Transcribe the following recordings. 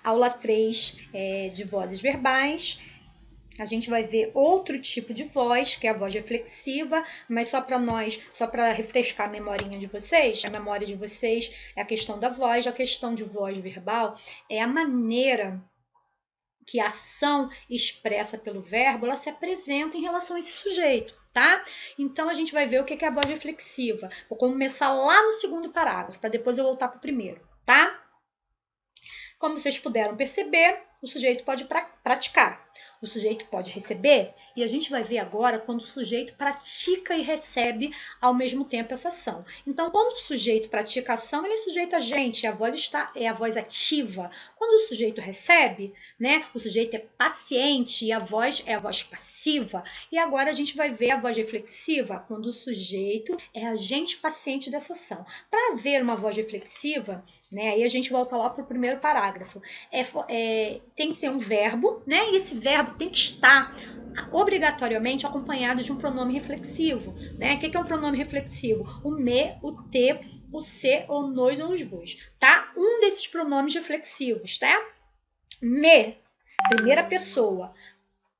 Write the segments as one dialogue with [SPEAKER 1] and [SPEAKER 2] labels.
[SPEAKER 1] Aula 3 de vozes verbais. A gente vai ver outro tipo de voz, que é a voz reflexiva, mas só para refrescar a memorinha de vocês, a memória de vocês é a questão da voz, a questão de voz verbal é a maneira que a ação expressa pelo verbo, ela se apresenta em relação a esse sujeito, tá? Então, a gente vai ver o que é a voz reflexiva. Vou começar lá no segundo parágrafo, para depois eu voltar para o primeiro, tá? Como vocês puderam perceber, o sujeito pode praticar, o sujeito pode receber, e a gente vai ver agora quando o sujeito pratica e recebe ao mesmo tempo essa ação. Então, quando o sujeito pratica a ação, ele é sujeito agente, a voz é a voz ativa. Quando o sujeito recebe, né, o sujeito é paciente e a voz é a voz passiva. E agora a gente vai ver a voz reflexiva, quando o sujeito é agente paciente dessa ação. Para ver uma voz reflexiva, né, aí a gente volta lá para o primeiro parágrafo. Tem que ter um verbo, né? E esse verbo tem que estar obrigatoriamente acompanhado de um pronome reflexivo, né? O que é um pronome reflexivo? O me, o te, o se, o nós ou os vos, tá? Um desses pronomes reflexivos, tá? Me, primeira pessoa.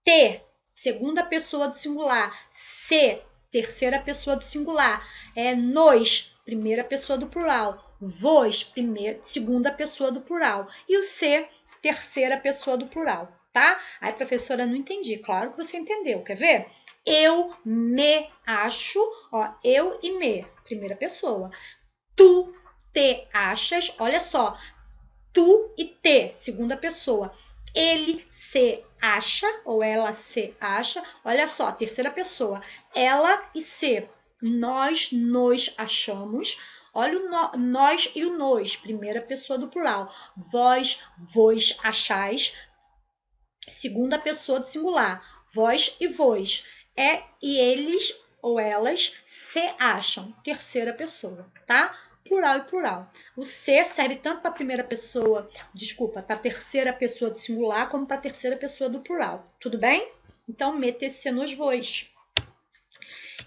[SPEAKER 1] Te, segunda pessoa do singular. Se, terceira pessoa do singular. Nós, primeira pessoa do plural. Vos, segunda pessoa do plural. E o se, terceira pessoa do plural, tá? Aí, professora, não entendi. Claro que você entendeu. Quer ver? Eu me acho, ó, eu e me, primeira pessoa. Tu te achas, olha só, tu e te, segunda pessoa. Ele se acha, ou ela se acha, olha só, terceira pessoa. Ela e se, nós nos achamos. Olha o nós e o nos, primeira pessoa do plural. Vós, vos achais, segunda pessoa do singular. Vós e vos. E eles ou elas se acham, terceira pessoa, tá? Plural e plural. O se serve tanto para a primeira pessoa, para a terceira pessoa do singular, como para a terceira pessoa do plural. Tudo bem? Então, mete-se nos vos.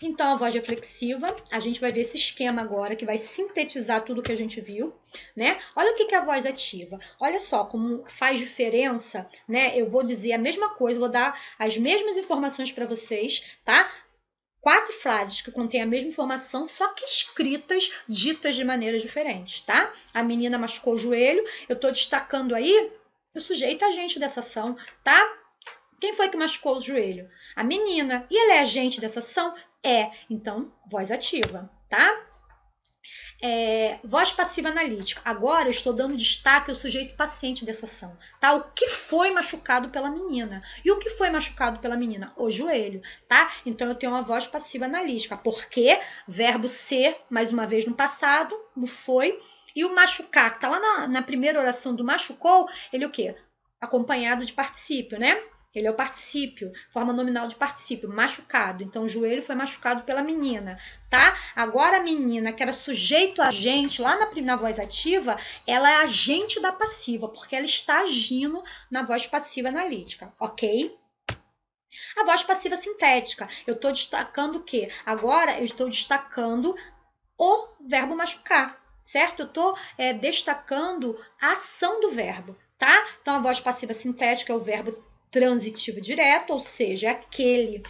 [SPEAKER 1] Então, a voz reflexiva, a gente vai ver esse esquema agora, que vai sintetizar tudo que a gente viu, né? Olha o que é a voz ativa. Olha só como faz diferença, né? Eu vou dizer a mesma coisa, vou dar as mesmas informações para vocês, tá? 4 frases que contêm a mesma informação, só que escritas, ditas de maneiras diferentes, tá? A menina machucou o joelho, eu tô destacando aí o sujeito agente dessa ação, tá? Quem foi que machucou o joelho? A menina. E ela é agente dessa ação? Então, voz ativa, tá? Voz passiva analítica. Agora eu estou dando destaque ao sujeito paciente dessa ação, tá? O que foi machucado pela menina? E o que foi machucado pela menina? O joelho, tá? Então eu tenho uma voz passiva analítica, porque verbo ser, mais uma vez no passado, no foi, e o machucar, que tá lá na primeira oração do machucou, ele o quê? Acompanhado de particípio, né? Ele é o particípio, forma nominal de particípio, machucado. Então, o joelho foi machucado pela menina, tá? Agora, a menina, que era sujeito agente, lá na voz ativa, ela é agente da passiva, porque ela está agindo na voz passiva analítica, ok? A voz passiva sintética, eu estou destacando o quê? Agora, eu estou destacando o verbo machucar, certo? Eu estou destacando a ação do verbo, tá? Então, a voz passiva sintética é o verbo transitivo direto, ou seja, aquele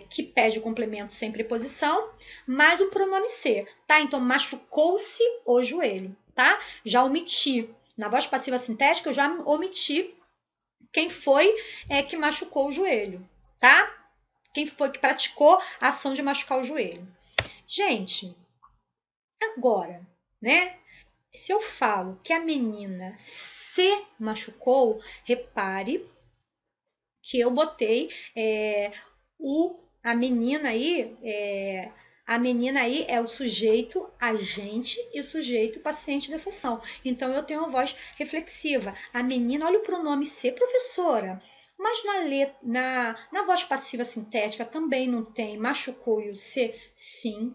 [SPEAKER 1] que pede o complemento sem preposição, mais o pronome ser, tá? Então, machucou-se o joelho, tá? Já omiti. Na voz passiva sintética, eu já omiti quem foi que machucou o joelho, tá? Quem foi que praticou a ação de machucar o joelho. Gente, agora, né? Se eu falo que a menina se machucou, repare que eu botei a menina aí, é o sujeito agente e o sujeito paciente dessa ação. Então, eu tenho uma voz reflexiva. A menina, olha o pronome ser, professora. Mas na voz passiva sintética também não tem machucou e o ser? Sim.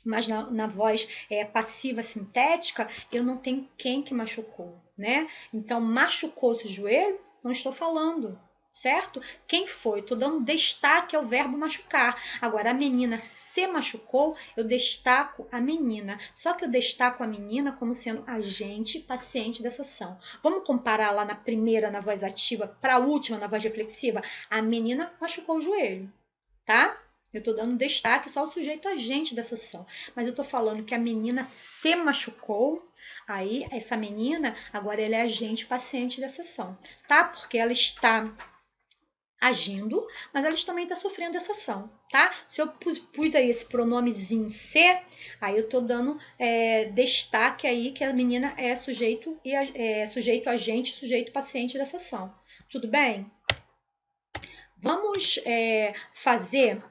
[SPEAKER 1] Mas na voz passiva sintética, eu não tenho quem que machucou, né? Então, machucou-se o joelho? Não estou falando, certo? Quem foi? Estou dando destaque ao verbo machucar. Agora, a menina se machucou, eu destaco a menina. Só que eu destaco a menina como sendo agente paciente dessa ação. Vamos comparar lá na primeira, na voz ativa, para a última, na voz reflexiva? A menina machucou o joelho, tá? Eu estou dando destaque só ao sujeito agente dessa ação. Mas eu estou falando que a menina se machucou. Aí, essa menina, agora ela é agente paciente dessa ação, tá? Porque ela está agindo, mas ela também está sofrendo essa ação, tá? Se eu pus aí esse pronomezinho se, aí eu tô dando destaque aí que a menina é sujeito agente, sujeito paciente dessa ação. Tudo bem? Vamos fazer.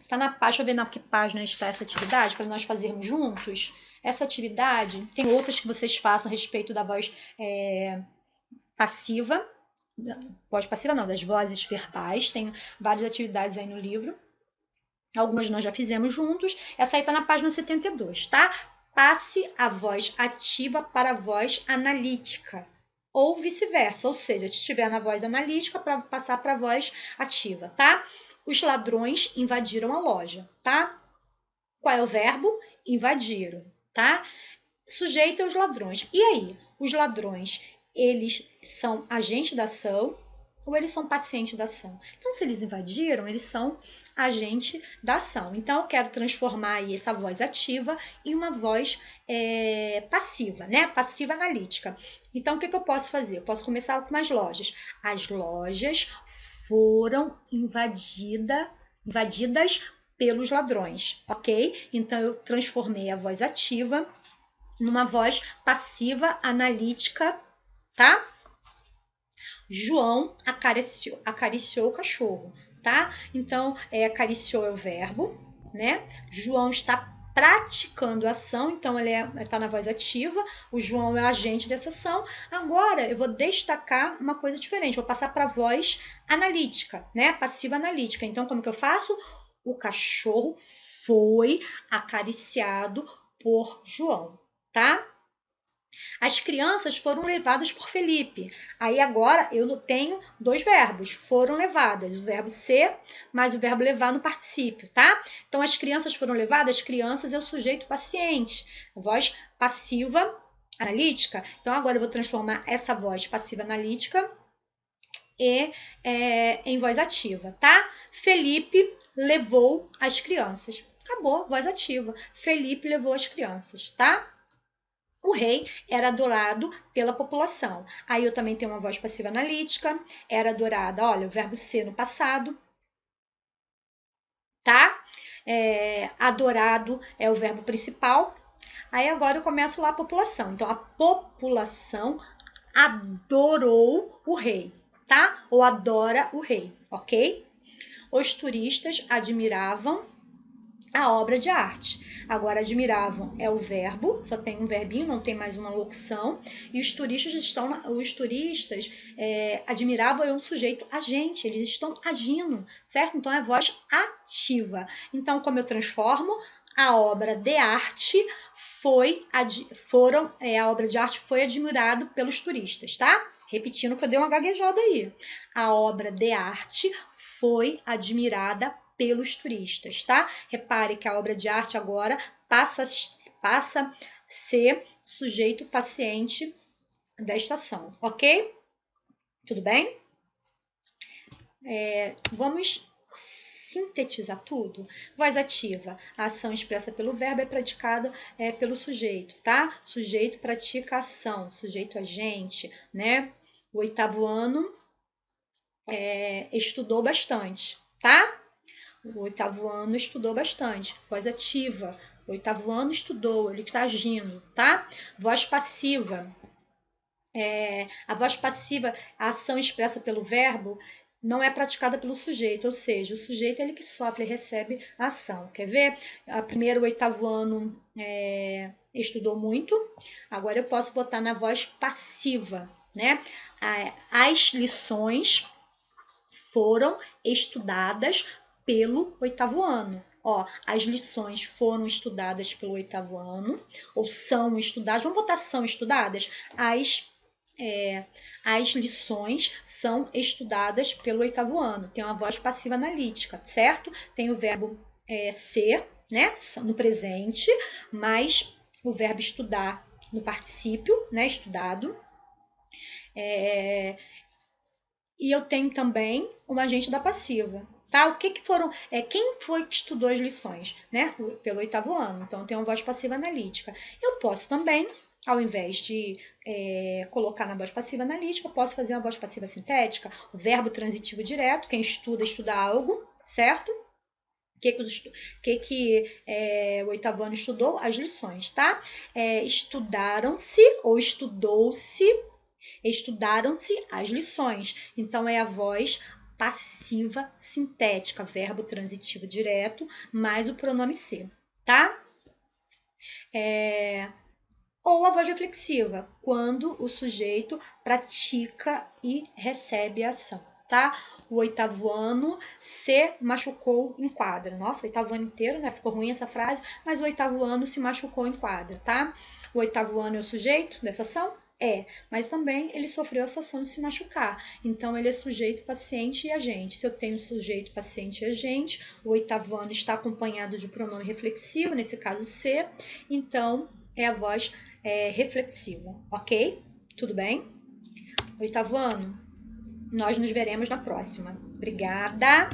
[SPEAKER 1] Tá na página, deixa eu ver na que página está essa atividade para nós fazermos juntos. Essa atividade, tem outras que vocês façam a respeito da voz passiva. Voz passiva não, das vozes verbais, tem várias atividades aí no livro. Algumas nós já fizemos juntos. Essa aí tá na página 72, tá? Passe a voz ativa para a voz analítica. Ou vice-versa, ou seja, se estiver na voz analítica, para passar para a voz ativa, tá? Os ladrões invadiram a loja, tá? Qual é o verbo? Invadiram, tá? Sujeito aos ladrões. E aí? Os ladrões, eles são agente da ação ou eles são paciente da ação? Então, se eles invadiram, eles são agente da ação. Então, eu quero transformar aí essa voz ativa em uma voz passiva, né? Passiva analítica. Então, o que eu posso fazer? Eu posso começar com as lojas. As lojas foram invadidas pelos ladrões, ok? Então, eu transformei a voz ativa numa voz passiva analítica, tá? João acariciou o cachorro, tá? Então, acariciou é o verbo, né? João está praticando a ação, então ele está na voz ativa, o João é o agente dessa ação. Agora, eu vou destacar uma coisa diferente, vou passar para a voz analítica, né? Passiva analítica. Então, como que eu faço? O cachorro foi acariciado por João, tá? As crianças foram levadas por Felipe. Aí agora eu tenho dois verbos, foram levadas, o verbo ser mais o verbo levar no particípio, tá? Então as crianças foram levadas, crianças é o sujeito paciente, voz passiva analítica. Então agora eu vou transformar essa voz passiva analítica em voz ativa, tá? Felipe levou as crianças. Acabou, voz ativa. Felipe levou as crianças, tá? O rei era adorado pela população. Aí eu também tenho uma voz passiva analítica. Era adorada, olha, o verbo ser no passado, tá? Adorado é o verbo principal. Aí agora eu começo lá a população. Então, a população adorou o rei, tá? Ou adora o rei, ok? Os turistas admiravam a obra de arte. Agora, admiravam é o verbo, só tem um verbinho, não tem mais uma locução. E os turistas admiravam é um sujeito agente, eles estão agindo, certo? Então, é voz ativa. Então, como eu transformo? A obra de arte a obra de arte foi admirada pelos turistas, tá? Repetindo que eu dei uma gaguejada aí. A obra de arte foi admirada pelos turistas, tá? Repare que a obra de arte agora passa a ser sujeito paciente desta ação, ok? Tudo bem? Vamos sintetizar tudo. Voz ativa. A ação expressa pelo verbo é praticada pelo sujeito, tá? Sujeito pratica a ação, sujeito agente, né? O oitavo ano estudou bastante, tá? O oitavo ano estudou bastante. Voz ativa. O oitavo ano estudou, ele está agindo, tá? Voz passiva. A voz passiva, a ação expressa pelo verbo, não é praticada pelo sujeito, ou seja, o sujeito é ele que sofre e recebe a ação. Quer ver? Primeiro, o oitavo ano estudou muito. Agora eu posso botar na voz passiva, né? As lições foram estudadas pelo oitavo ano. Ó, as lições foram estudadas pelo oitavo ano, ou são estudadas, vamos botar são estudadas? As as lições são estudadas pelo oitavo ano. Tem uma voz passiva analítica, certo? Tem o verbo ser, né, no presente, mas o verbo estudar no particípio, né, estudado. E eu tenho também o agente da passiva. Tá? O que foram. Quem foi que estudou as lições? Né? Pelo oitavo ano. Então, eu tenho uma voz passiva analítica. Eu posso também, ao invés de colocar na voz passiva analítica, eu posso fazer uma voz passiva sintética, o verbo transitivo direto. Quem estuda, estuda algo, certo? O que o oitavo ano estudou? As lições, tá? Estudaram-se ou estudou-se. Estudaram-se as lições. Então, é a voz passiva sintética, verbo transitivo direto, mais o pronome ser, tá? Ou a voz reflexiva, quando o sujeito pratica e recebe a ação, tá? O oitavo ano se machucou em quadra. Nossa, o oitavo ano inteiro, né? Ficou ruim essa frase, mas o oitavo ano se machucou em quadra, tá? O oitavo ano é o sujeito dessa ação? Mas também ele sofreu essa ação de se machucar. Então, ele é sujeito, paciente e agente. Se eu tenho sujeito, paciente e agente, o oitavo ano está acompanhado de pronome reflexivo, nesse caso ser, então é a voz reflexiva, ok? Tudo bem? Oitavo ano, nós nos veremos na próxima. Obrigada!